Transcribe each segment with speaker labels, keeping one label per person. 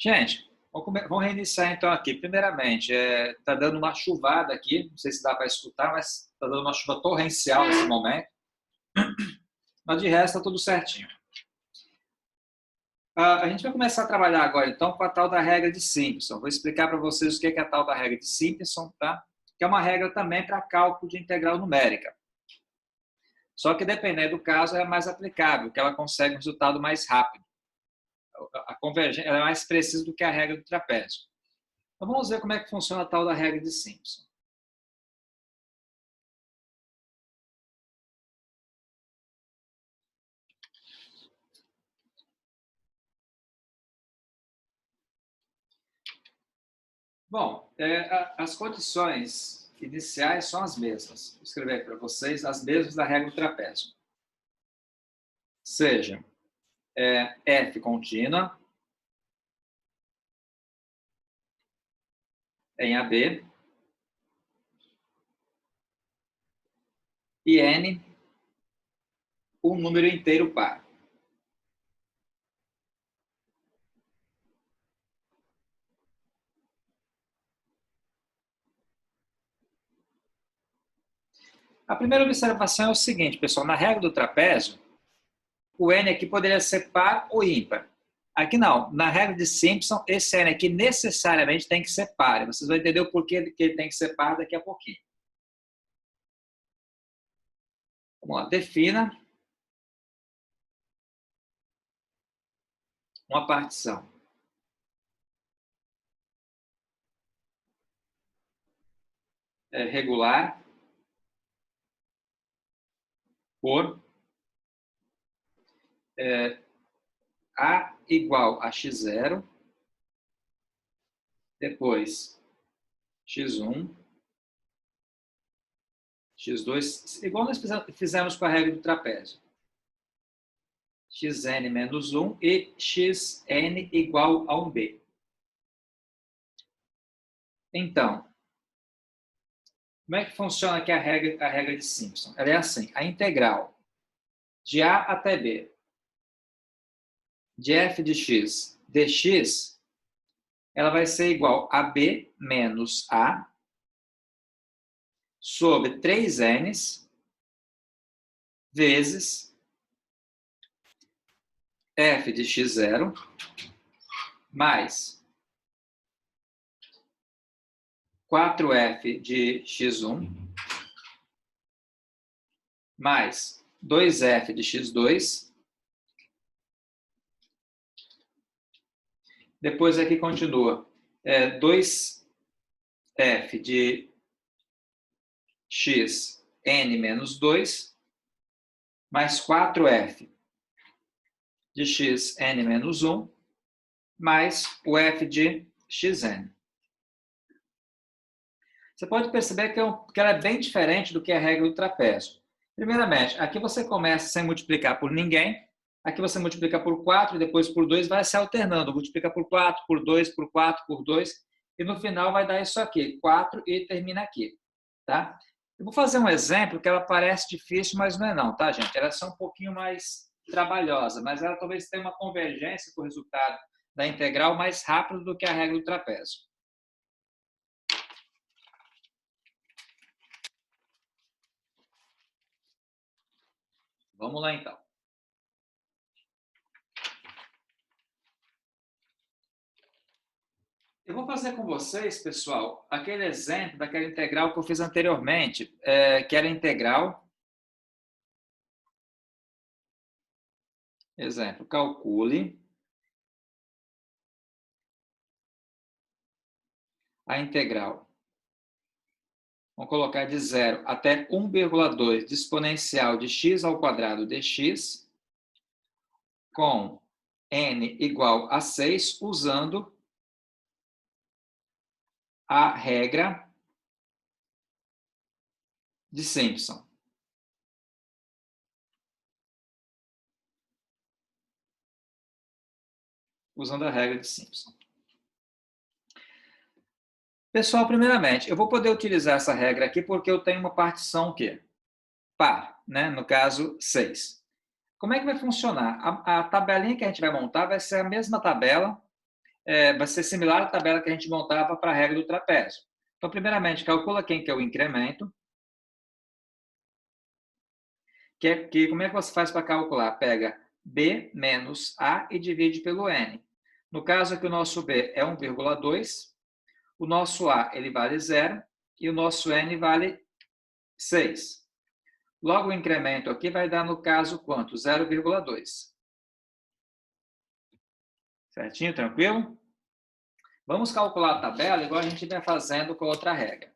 Speaker 1: Gente, vamos reiniciar então aqui. Primeiramente, está dando uma chuvada aqui, não sei se dá para escutar, mas está dando uma chuva torrencial nesse momento. Mas de resto, está tudo certinho. A gente vai começar a trabalhar agora então com a tal da regra de Simpson. Vou explicar para vocês o que é a tal da regra de Simpson, tá? Que é uma regra também para cálculo de integral numérica. Só que dependendo do caso, é mais aplicável, que ela consegue um resultado mais rápido. A convergência é mais precisa do que a regra do trapézio. Então vamos ver como é que funciona a tal da regra de Simpson. Bom, as condições iniciais são as mesmas. Vou escrever para vocês as mesmas da regra do trapézio. Seja f contínua em AB e n um número inteiro par. A primeira observação é o seguinte, pessoal, na regra do trapézio, o n aqui poderia ser par ou ímpar. Aqui não, na regra de Simpson, esse n aqui necessariamente tem que ser par. Vocês vão entender o porquê que ele tem que ser par daqui a pouquinho. Vamos lá, defina uma partição regular por A igual a x0, depois x1, x2, igual nós fizemos com a regra do trapézio. Xn menos 1 e xn igual a 1b. Então, como é que funciona aqui a regra de Simpson? Ela é assim, a integral de a até b de f de x dx, ela vai ser igual a b menos a sobre 3n vezes f de x0 mais 4f de x1 mais 2f de x2. Depois aqui continua 2f de x n menos 2 mais 4f de x n menos 1 mais o f de xn. Você pode perceber que ela é bem diferente do que a regra do trapézio. Primeiramente, aqui você começa sem multiplicar por ninguém, aqui você multiplica por 4 e depois por 2, vai se alternando. Multiplica por 4, por 2, por 4, por 2, e no final vai dar isso aqui, 4 e termina aqui. Tá? Eu vou fazer um exemplo que ela parece difícil, mas não é não, tá, gente? Ela é só um pouquinho mais trabalhosa, mas ela talvez tenha uma convergência com o resultado da integral mais rápido do que a regra do trapézio. Vamos lá, então. Eu vou fazer com vocês, pessoal, aquele exemplo daquela integral que eu fiz anteriormente, que era integral. Exemplo, calcule a integral. Vamos colocar de 0 até 1,2 de exponencial de x ao quadrado dx com n igual a 6, usando a regra de Simpson. Usando a regra de Simpson. Pessoal, primeiramente, eu vou poder utilizar essa regra aqui porque eu tenho uma partição que par, né? No caso, 6. Como é que vai funcionar? A tabelinha que a gente vai montar vai ser a mesma tabela vai ser similar à tabela que a gente montava para a regra do trapézio. Então, primeiramente, calcula quem que é o incremento. Como é que você faz para calcular? Pega B menos A e divide pelo N. No caso aqui, o nosso B é 1,2, o nosso A ele vale 0 e o nosso N vale 6. Logo, o incremento aqui vai dar, no caso, quanto? 0,2. Certinho? Tranquilo? Vamos calcular a tabela igual a gente vem fazendo com outra regra.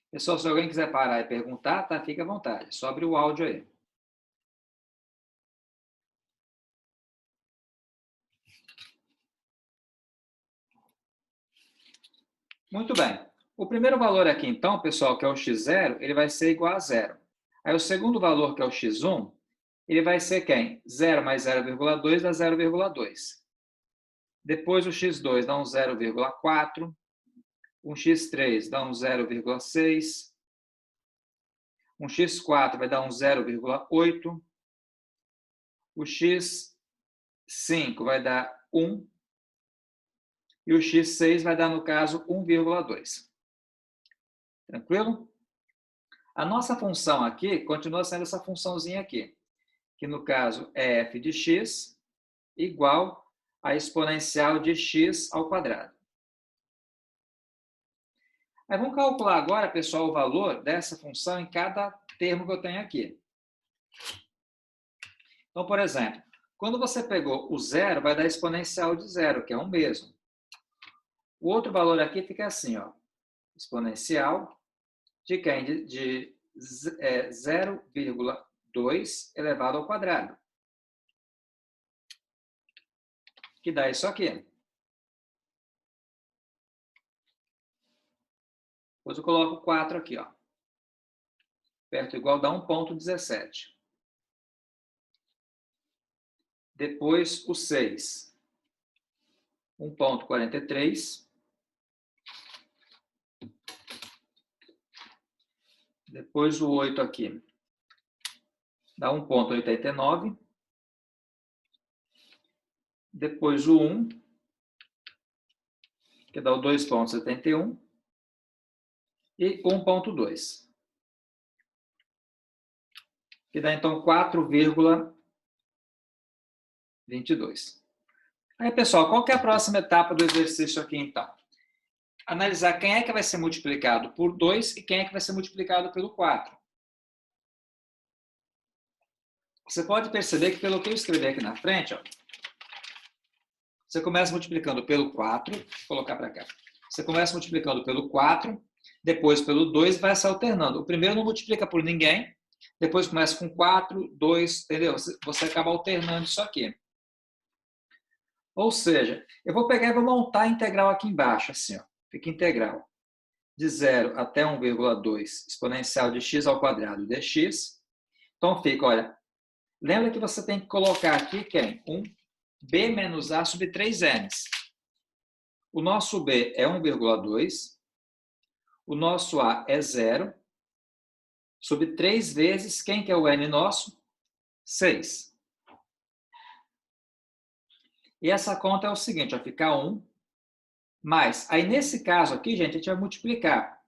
Speaker 1: Pessoal, se alguém quiser parar e perguntar, tá? Fica à vontade. Só abrir o áudio aí. Muito bem. O primeiro valor aqui, então, pessoal, que é o x0, ele vai ser igual a 0. Aí o segundo valor, que é o x1, ele vai ser quem? 0 mais 0,2 dá 0,2. Depois o x2 dá um 0,4. Um x3 dá um 0,6. Um x4 vai dar um 0,8. O x5 vai dar 1. E o x6 vai dar, no caso, 1,2. Tranquilo? A nossa função aqui continua sendo essa funçãozinha aqui, que no caso é f de x igual a exponencial de x ao quadrado. Aí vamos calcular agora, pessoal, o valor dessa função em cada termo que eu tenho aqui. Então, por exemplo, quando você pegou o zero, vai dar exponencial de zero, que é o mesmo. O outro valor aqui fica assim, ó, exponencial de quem? De 0,2 elevado ao quadrado. Que dá isso aqui. Depois eu coloco 4 aqui, ó. Perto ou igual dá 1,17. Depois o 6. 1,43. Depois o 8 aqui. Dá 1,89. Depois o 1, que dá o 2,71. E 1,2. Que dá, então, 4,22. Aí, pessoal, qual que é a próxima etapa do exercício aqui, então? Analisar quem é que vai ser multiplicado por 2 e quem é que vai ser multiplicado pelo 4. Você pode perceber que, pelo que eu escrevi aqui na frente, ó, você começa multiplicando pelo 4, vou colocar para cá. Você começa multiplicando pelo 4, depois pelo 2 e vai se alternando. O primeiro não multiplica por ninguém, depois começa com 4, 2, entendeu? Você acaba alternando isso aqui. Ou seja, eu vou pegar e vou montar a integral aqui embaixo, assim, ó. Fica integral de 0 até 1,2 exponencial de x ao quadrado dx. Então fica, olha, lembra que você tem que colocar aqui quem? B menos A sobre 3n's. O nosso B é 1,2, o nosso A é 0, sobre 3 vezes, quem que é o N nosso? 6. E essa conta é o seguinte, vai ficar 1, mais, aí nesse caso aqui, gente, a gente vai multiplicar.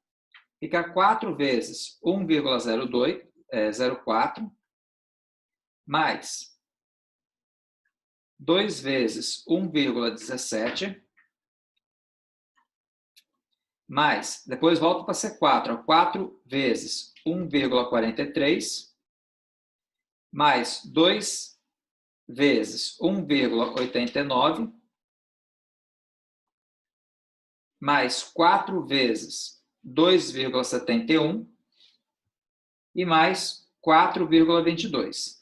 Speaker 1: Fica 4 vezes 1,04, mais 2 vezes 1,17, mais, depois volta para ser 4, 4 vezes 1,43, mais 2 vezes 1,89, mais 4 vezes 2,71 e mais 4,22.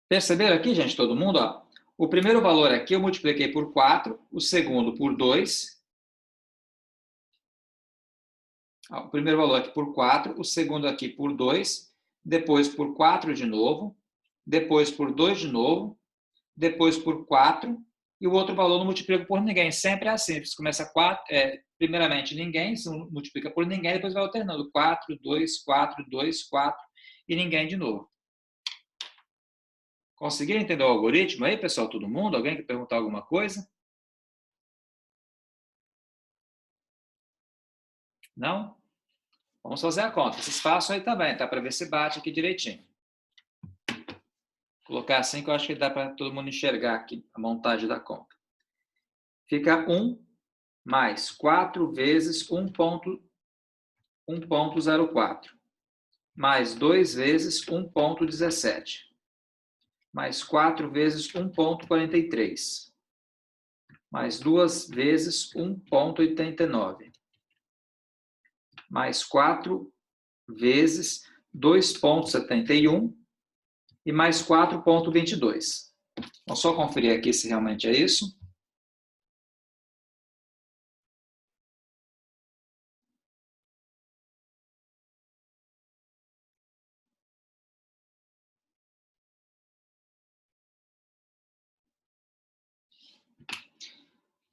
Speaker 1: Perceberam aqui, gente, todo mundo? Ó? O primeiro valor aqui eu multipliquei por 4, o segundo por 2. Ó, o primeiro valor aqui por 4, o segundo aqui por 2, depois por 4 de novo, depois por 2 de novo, depois por 4, e o outro valor não multiplica por ninguém. Sempre é assim, você começa 4, primeiramente ninguém, você multiplica por ninguém, depois vai alternando 4, 2, 4, 2, 4, e ninguém de novo. Conseguiram entender o algoritmo aí, pessoal? Todo mundo? Alguém quer perguntar alguma coisa? Não? Vamos fazer a conta. Esse espaço aí também, tá? Para ver se bate aqui direitinho. Vou colocar assim que eu acho que dá para todo mundo enxergar aqui a montagem da conta. Fica 1 mais 4 vezes 1,04. Mais 2 vezes 1,17. Mais 4 vezes 1,43. Mais 2 vezes 1,89. Mais 4 vezes 2,71 e mais 4,22. Vamos só conferir aqui se realmente é isso.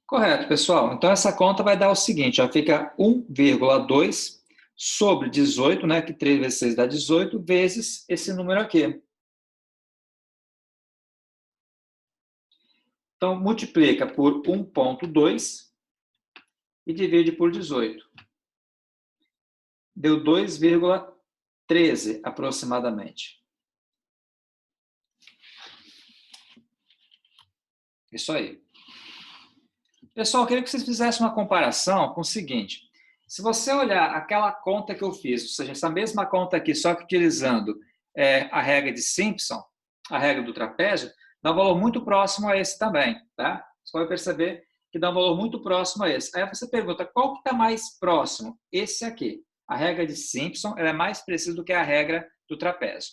Speaker 1: Correto, pessoal. Então, essa conta vai dar o seguinte, ó, fica 1,2 sobre 18, né, que 3 vezes 6 dá 18, vezes esse número aqui. Então, multiplica por 1,2 e divide por 18. Deu 2,13 aproximadamente. Isso aí. Pessoal, eu queria que vocês fizessem uma comparação com o seguinte. Se você olhar aquela conta que eu fiz, ou seja, essa mesma conta aqui, só que utilizando a regra de Simpson, a regra do trapézio, dá um valor muito próximo a esse também, tá? Você vai perceber que dá um valor muito próximo a esse. Aí você pergunta, qual que está mais próximo? Esse aqui. A regra de Simpson ela é mais precisa do que a regra do trapézio,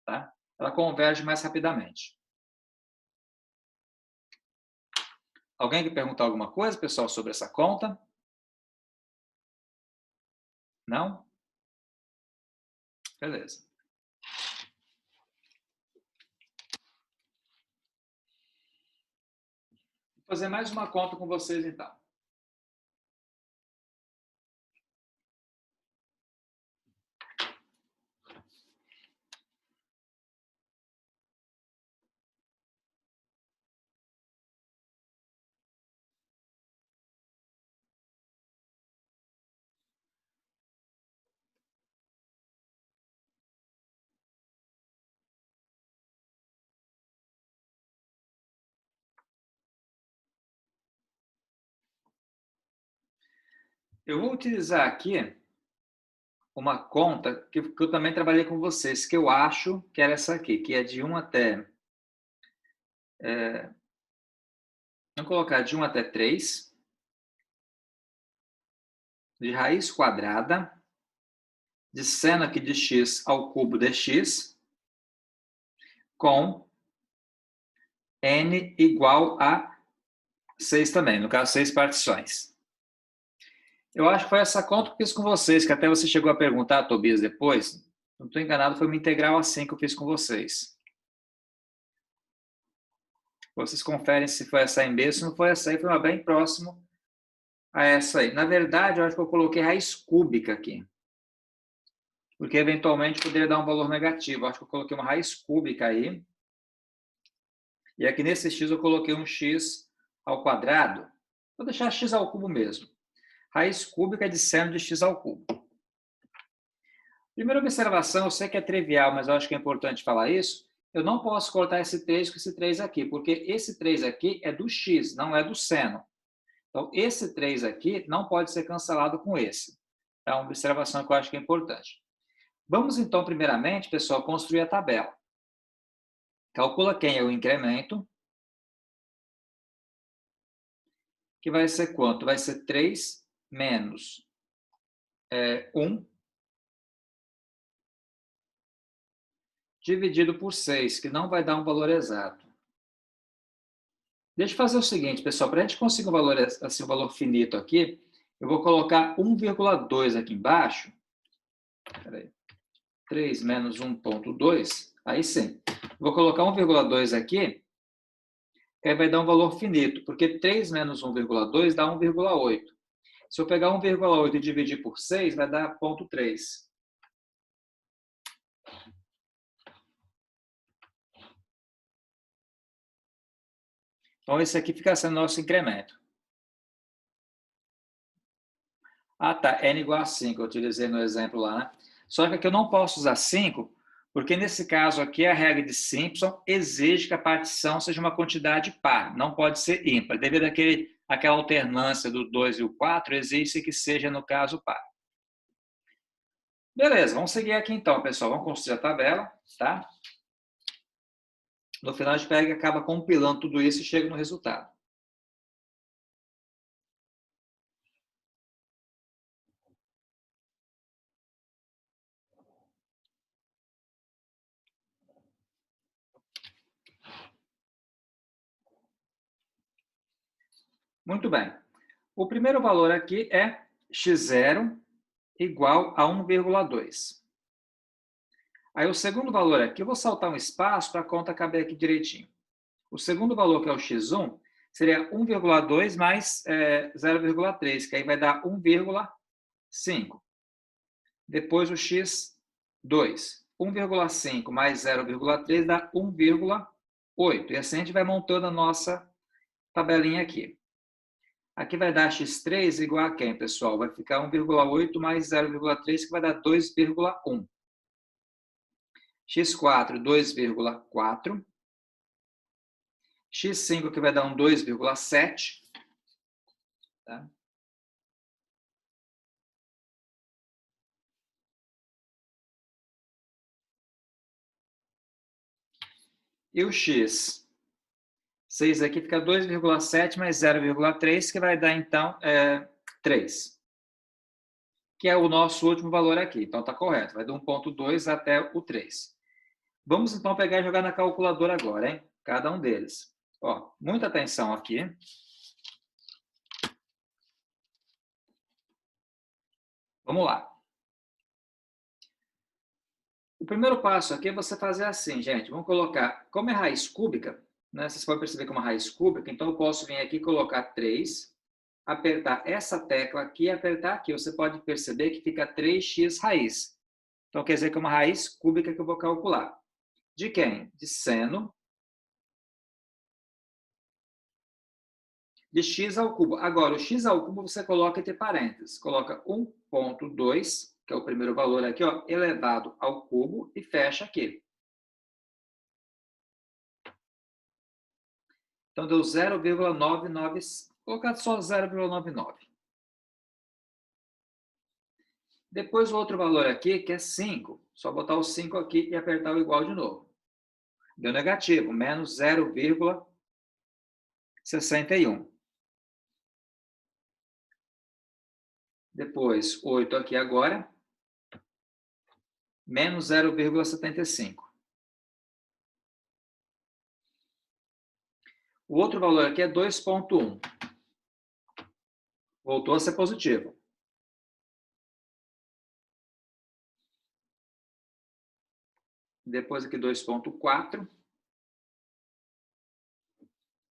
Speaker 1: tá? Ela converge mais rapidamente. Alguém quer perguntar alguma coisa, pessoal, sobre essa conta? Não? Beleza. Vou fazer mais uma conta com vocês, então. Eu vou utilizar aqui uma conta que eu também trabalhei com vocês, que eu acho que era essa aqui, que é de 1 até... vamos colocar de 1 até 3, de raiz quadrada, de seno aqui de x ao cubo de x, com n igual a 6 também, no caso, 6 partições. Eu acho que foi essa conta que eu fiz com vocês, que até você chegou a perguntar, Tobias, depois. Não estou enganado, foi uma integral assim que eu fiz com vocês. Vocês conferem se foi essa aí mesmo, se não foi essa aí, foi uma bem próximo a essa aí. Na verdade, eu acho que eu coloquei raiz cúbica aqui. Porque, eventualmente, poderia dar um valor negativo. Eu acho que eu coloquei uma raiz cúbica aí. E aqui nesse x eu coloquei um x ao quadrado. Vou deixar x ao cubo mesmo. Raiz cúbica de seno de x ao cubo. Primeira observação, eu sei que é trivial, mas eu acho que é importante falar isso. Eu não posso cortar esse 3 com esse 3 aqui, porque esse 3 aqui é do x, não é do seno. Então, esse 3 aqui não pode ser cancelado com esse. É uma observação que eu acho que é importante. Vamos, então, primeiramente, pessoal, construir a tabela. Calcula quem é o incremento, que vai ser quanto? Vai ser 3 menos 1, dividido por 6, que não vai dar um valor exato. Deixa eu fazer o seguinte, pessoal, para a gente conseguir um valor, assim, um valor finito aqui, eu vou colocar 1,2 aqui embaixo. Peraí. 3 menos 1,2, aí sim. Vou colocar 1,2 aqui, que aí vai dar um valor finito, porque 3 menos 1,2 dá 1,8. Se eu pegar 1,8 e dividir por 6, vai dar 0,3. Então, esse aqui fica sendo nosso incremento. Ah, tá. N igual a 5, eu utilizei no exemplo lá, né? Só que aqui eu não posso usar 5, porque nesse caso aqui, a regra de Simpson exige que a partição seja uma quantidade par, não pode ser ímpar. Devido àquela alternância do 2 e o 4, exige que seja, no caso, par. Beleza, vamos seguir aqui então, pessoal. Vamos construir a tabela, tá? No final, a gente pega e acaba compilando tudo isso e chega no resultado. Muito bem. O primeiro valor aqui é x0 igual a 1,2. Aí o segundo valor aqui, eu vou saltar um espaço para a conta caber aqui direitinho. O segundo valor, que é o x1, seria 1,2 mais 0,3, que aí vai dar 1,5. Depois o x2. 1,5 mais 0,3 dá 1,8. E assim a gente vai montando a nossa tabelinha aqui. Aqui vai dar x3 igual a quem, pessoal? Vai ficar 1,8 mais 0,3, que vai dar 2,1. x4, 2,4. x5, que vai dar um 2,7. Tá? E o x6 aqui fica 2,7 mais 0,3, que vai dar, então, 3. Que é o nosso último valor aqui. Então, está correto. Vai do 1,2 até o 3. Vamos, então, pegar e jogar na calculadora agora, hein? Cada um deles. Ó, muita atenção aqui. Vamos lá. O primeiro passo aqui é você fazer assim, gente. Vamos colocar, como é raiz cúbica, né? Vocês podem perceber que é uma raiz cúbica, então eu posso vir aqui e colocar 3, apertar essa tecla aqui e apertar aqui. Você pode perceber que fica 3x raiz. Então, quer dizer que é uma raiz cúbica que eu vou calcular. De quem? De seno de x ao cubo. Agora, o x ao cubo você coloca entre parênteses. Coloca 1,2, que é o primeiro valor aqui, ó, elevado ao cubo, e fecha aqui. Então, deu 0,99, vou colocar só 0,99. Depois, o outro valor aqui, que é 5. Só botar o 5 aqui e apertar o igual de novo. Deu negativo, menos 0,61. Depois, 8 aqui agora, menos 0,75. O outro valor aqui é 2,1. Voltou a ser positivo. Depois aqui 2,4.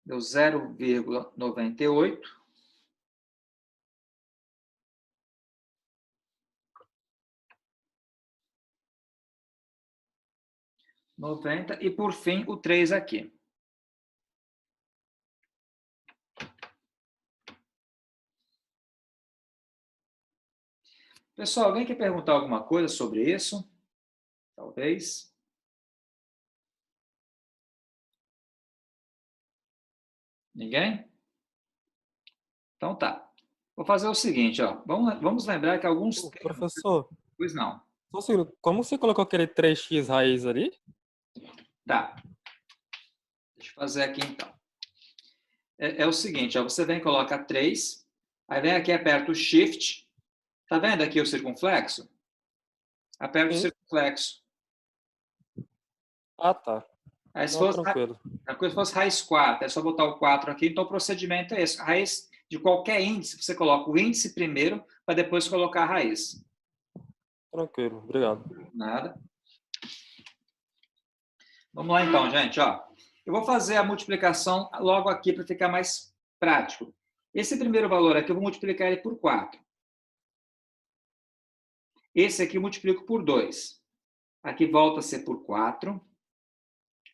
Speaker 1: Deu 0,98. E por fim o 3 aqui. Pessoal, alguém quer perguntar alguma coisa sobre isso? Talvez. Ninguém? Então tá. Vou fazer o seguinte, ó. Vamos lembrar que alguns
Speaker 2: Ô,
Speaker 1: termos...
Speaker 2: professor,
Speaker 1: Pois não.
Speaker 2: só um segundo, como você colocou aquele 3x raiz ali?
Speaker 1: Tá. Deixa eu fazer aqui então. É o seguinte, ó, você vem e coloca 3, aí vem aqui e aperta o Shift. Tá vendo aqui o circunflexo? Aperta o
Speaker 2: Sim.
Speaker 1: circunflexo.
Speaker 2: Ah, tá.
Speaker 1: Aí se
Speaker 2: Não,
Speaker 1: fosse,
Speaker 2: tranquilo.
Speaker 1: se fosse raiz 4, é só botar o 4 aqui, então o procedimento é esse. Raiz de qualquer índice, você coloca o índice primeiro, para depois colocar a raiz.
Speaker 2: Tranquilo, obrigado.
Speaker 1: Nada. Vamos lá então, gente. Ó. Eu vou fazer a multiplicação logo aqui para ficar mais prático. Esse primeiro valor aqui, eu vou multiplicar ele por 4. Esse aqui eu multiplico por 2. Aqui volta a ser por 4.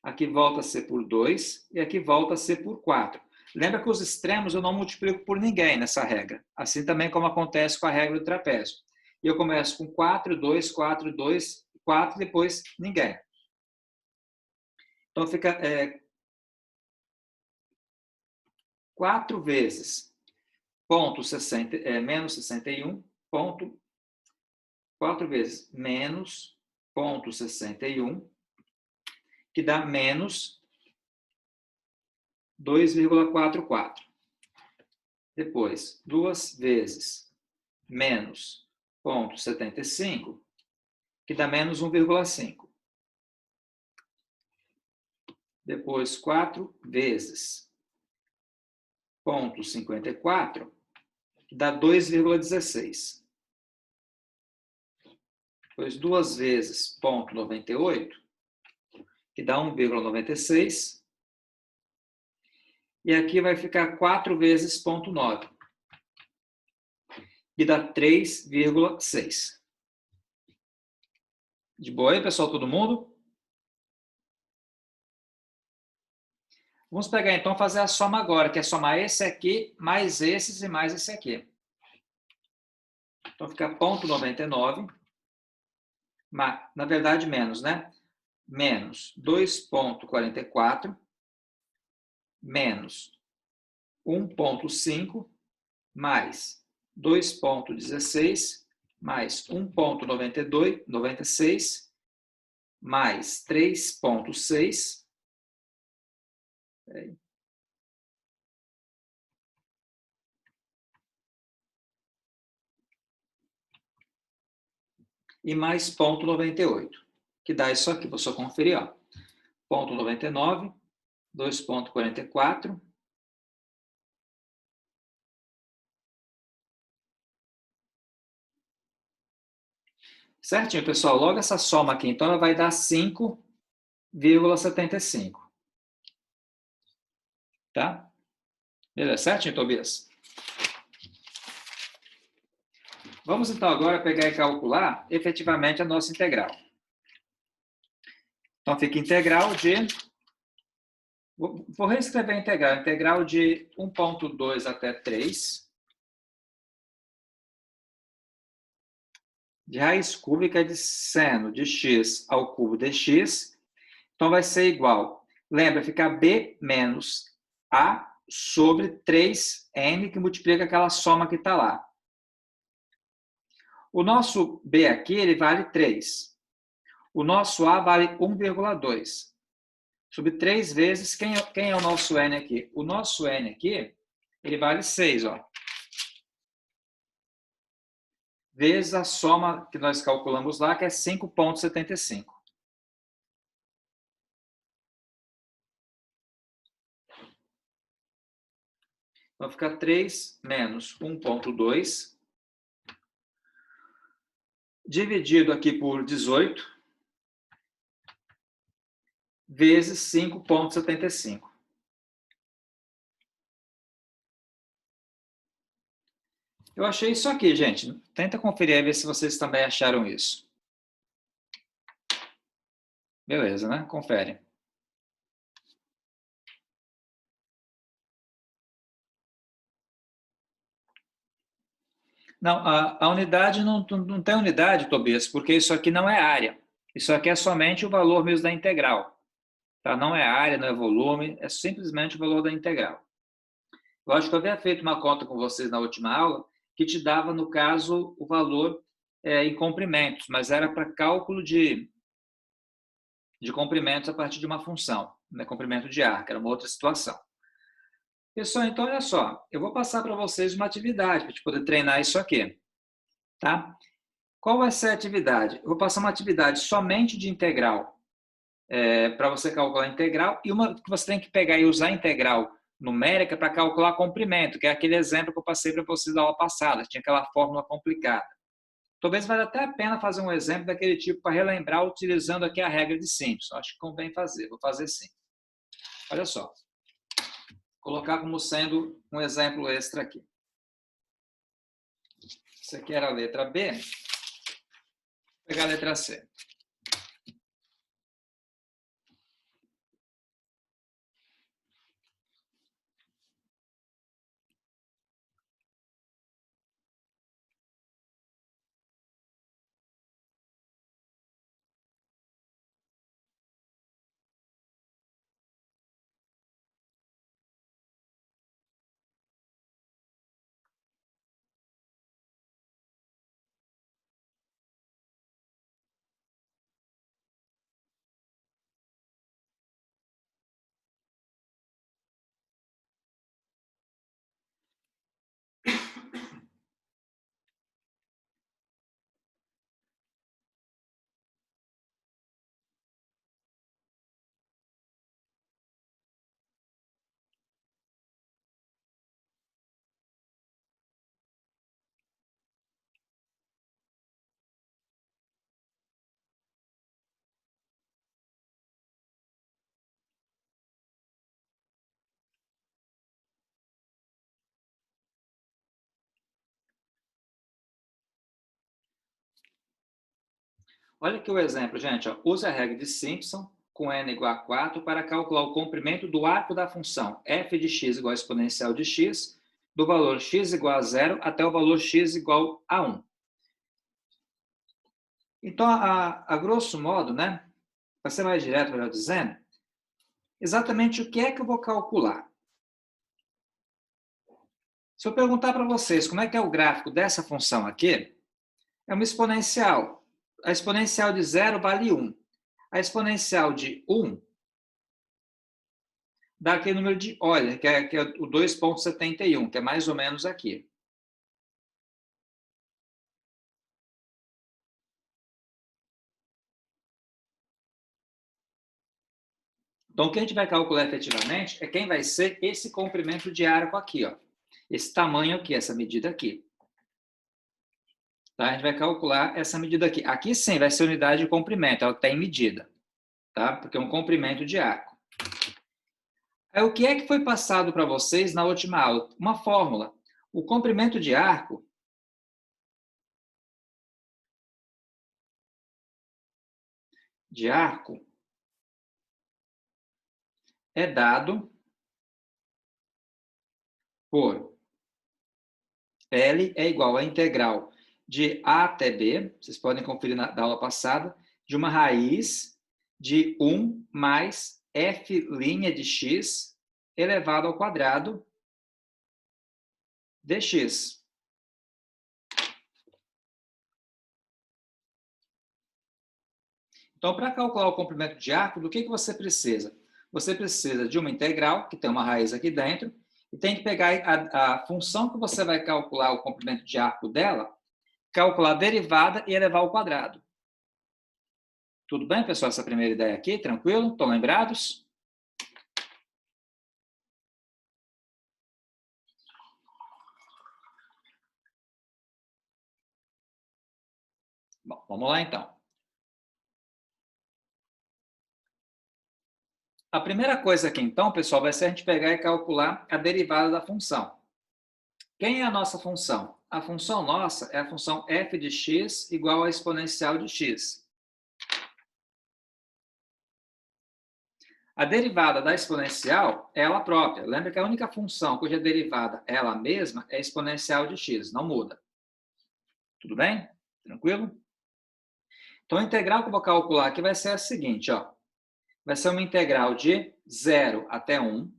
Speaker 1: Aqui volta a ser por 2. E aqui volta a ser por 4. Lembra que os extremos eu não multiplico por ninguém nessa regra. Assim também como acontece com a regra do trapézio. E eu começo com 4, 2, 4, 2, 4, depois ninguém. Então fica 4 vezes menos 61, 4 vezes menos 0,61, que dá menos 2,44. Depois, 2 vezes menos 0,75, que dá menos 1,5. Depois, 4 vezes 0,54, que dá 2,16. Depois, 2 vezes 0,98, que dá 1,96. E aqui vai ficar 4 vezes 0,9, que dá 3,6. De boa aí, pessoal, todo mundo? Vamos pegar, então, fazer a soma agora, que é somar esse aqui, mais esses e mais esse aqui. Então, fica 0,99, na verdade, menos, né? Menos 2,44, menos 1,5, mais 2,16, mais 1,96, mais 3,6. E mais 0,98, que dá isso aqui. Vou só conferir, ó. 0,99, 2,44. Certinho, pessoal. Logo essa soma aqui, então, ela vai dar 5,75. Tá? Beleza, certinho, Tobias? Vamos, então, agora pegar e calcular efetivamente a nossa integral. Então, fica integral de... Vou reescrever a integral. Integral de 1,2 até 3 de raiz cúbica de seno de x ao cubo dx. Então, vai ser igual. Lembra, fica b menos a sobre 3n, que multiplica aquela soma que está lá. O nosso b aqui, ele vale 3. O nosso a vale 1,2. Sobre 3 vezes, quem é o nosso n aqui? O nosso n aqui, ele vale 6, ó. Vezes a soma que nós calculamos lá, que é 5,75. Então, fica 3 menos 1,2, dividido aqui por 18, vezes 5,75. Eu achei isso aqui, gente. Tenta conferir aí, ver se vocês também acharam isso. Beleza, né? Confere. Não, a unidade não tem unidade, Tobias, porque isso aqui não é área. Isso aqui é somente o valor mesmo da integral. Tá? Não é área, não é volume, é simplesmente o valor da integral. Eu acho que eu havia feito uma conta com vocês na última aula que te dava, no caso, o valor em comprimentos, mas era para cálculo de comprimentos a partir de uma função, né? Comprimento de ar, que era uma outra situação. Pessoal, então, olha só, eu vou passar para vocês uma atividade para a gente poder treinar isso aqui. Tá? Qual vai ser a atividade? Eu vou passar uma atividade somente de integral, para você calcular a integral, e uma que você tem que pegar e usar a integral numérica para calcular comprimento, que é aquele exemplo que eu passei para vocês na aula passada, tinha aquela fórmula complicada. Talvez valha até a pena fazer um exemplo daquele tipo para relembrar, utilizando aqui a regra de Simpson. Acho que convém fazer, vou fazer sim. Olha só, vou colocar como sendo um exemplo extra aqui. Isso aqui era a letra B, vou pegar a letra C. Olha aqui o exemplo, gente. Ó. Use a regra de Simpson com n igual a 4 para calcular o comprimento do arco da função f de x igual a exponencial de x, do valor x igual a 0 até o valor x igual a 1. Então, a grosso modo, né, para ser mais direto, melhor dizendo, exatamente o que é que eu vou calcular? Se eu perguntar para vocês como é que é o gráfico dessa função aqui, é uma exponencial. A exponencial de 0 vale 1. A exponencial de 1 dá aquele número de Euler, que é o 2,71, que é mais ou menos aqui. Então, o que a gente vai calcular efetivamente é quem vai ser esse comprimento de arco aqui, ó. Esse tamanho aqui, essa medida aqui. Tá? A gente vai calcular essa medida aqui. Aqui sim vai ser unidade de comprimento, ela tem medida, tá? Porque é um comprimento de arco. Aí, o que é que foi passado para vocês na última aula? Uma fórmula. O comprimento de arco é dado por L é igual à integral de A até B, vocês podem conferir na aula passada, de uma raiz de 1 mais f' de x elevado ao quadrado dx. Então, para calcular o comprimento de arco, do que você precisa? Você precisa de uma integral, que tem uma raiz aqui dentro, e tem que pegar a função que você vai calcular o comprimento de arco dela, calcular a derivada e elevar ao quadrado. Tudo bem, pessoal? Essa primeira ideia aqui, tranquilo? Estão lembrados? Bom, vamos lá então. A primeira coisa aqui então, pessoal, vai ser a gente pegar e calcular a derivada da função. Quem é a nossa função? A função nossa é a função f de x igual a exponencial de x. A derivada da exponencial é ela própria. Lembra que a única função cuja derivada é ela mesma é a exponencial de x, não muda. Tudo bem? Tranquilo? Então, a integral que eu vou calcular aqui vai ser a seguinte, ó. Vai ser uma integral de 0 até 1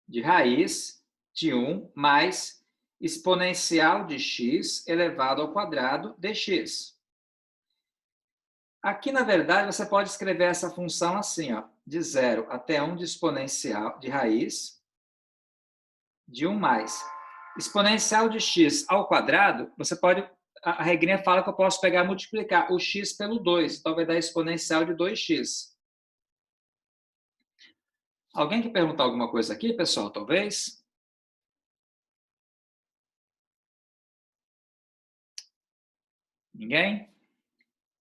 Speaker 1: de raiz de 1 mais exponencial de x elevado ao quadrado dx. Aqui, na verdade, você pode escrever essa função assim, ó, de 0 até 1 de exponencial de raiz de 1 mais exponencial de x ao quadrado, você pode, a regrinha fala que eu posso pegar e multiplicar o x pelo 2, então vai dar exponencial de 2x. Alguém quer perguntar alguma coisa aqui, pessoal, talvez? Ninguém?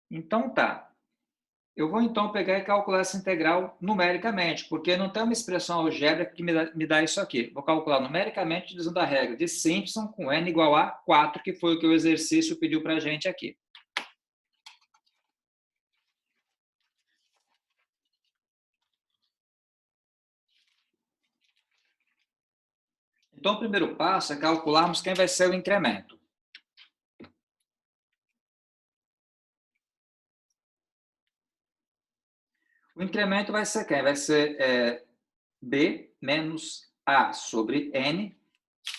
Speaker 1: Então tá. Eu vou então pegar e calcular essa integral numericamente, porque não tem uma expressão algébrica que me dá isso aqui. Vou calcular numericamente utilizando a regra de Simpson com n igual a 4, que foi o que o exercício pediu para a gente aqui. Então, o primeiro passo é calcularmos quem vai ser o incremento. O incremento vai ser quem? Vai ser b menos a sobre n.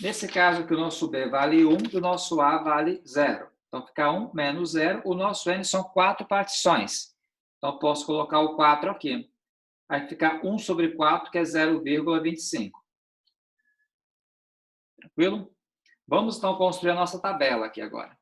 Speaker 1: Nesse caso, que o nosso b vale 1 e o nosso a vale 0. Então, fica 1 menos 0. O nosso n são 4 partições. Então, posso colocar o 4 aqui. Vai ficar 1 sobre 4, que é 0,25. Tranquilo? Vamos, então, construir a nossa tabela aqui agora.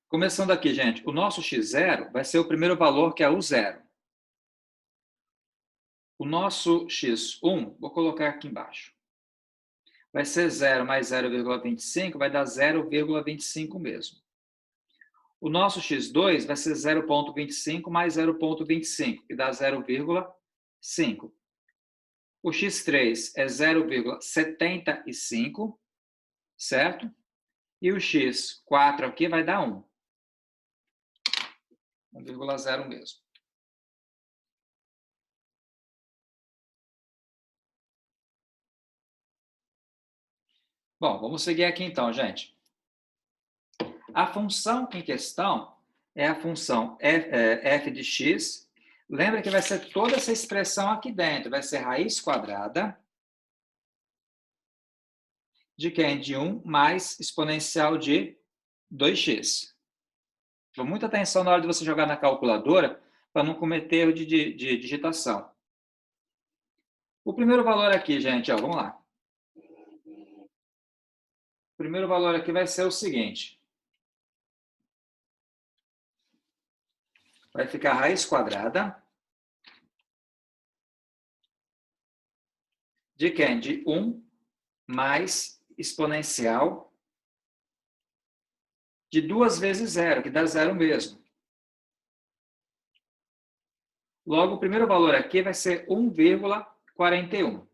Speaker 1: Começando aqui, gente, o nosso x0 vai ser o primeiro valor, que é o 0. O nosso x1, vou colocar aqui embaixo. vai ser 0 mais 0,25, vai dar 0,25 mesmo. O nosso x2 vai ser 0,25 mais 0,25, que dá 0,5. O x3 é 0,75, certo? E o x4 aqui vai dar 1. 1,0 mesmo. Bom, vamos seguir aqui então, gente. A função em questão é a função f de x. Lembra que vai ser toda essa expressão aqui dentro. Vai ser raiz quadrada de quem? De 1 mais exponencial de 2x. Então, muita atenção na hora de você jogar na calculadora para não cometer erro de digitação. O primeiro valor aqui, gente, ó, vamos lá. O primeiro valor aqui vai ser o seguinte. Vai ficar raiz quadrada de quem? De 1 mais exponencial de 2 vezes 0, que dá 0 mesmo. Logo, o primeiro valor aqui vai ser 1,41.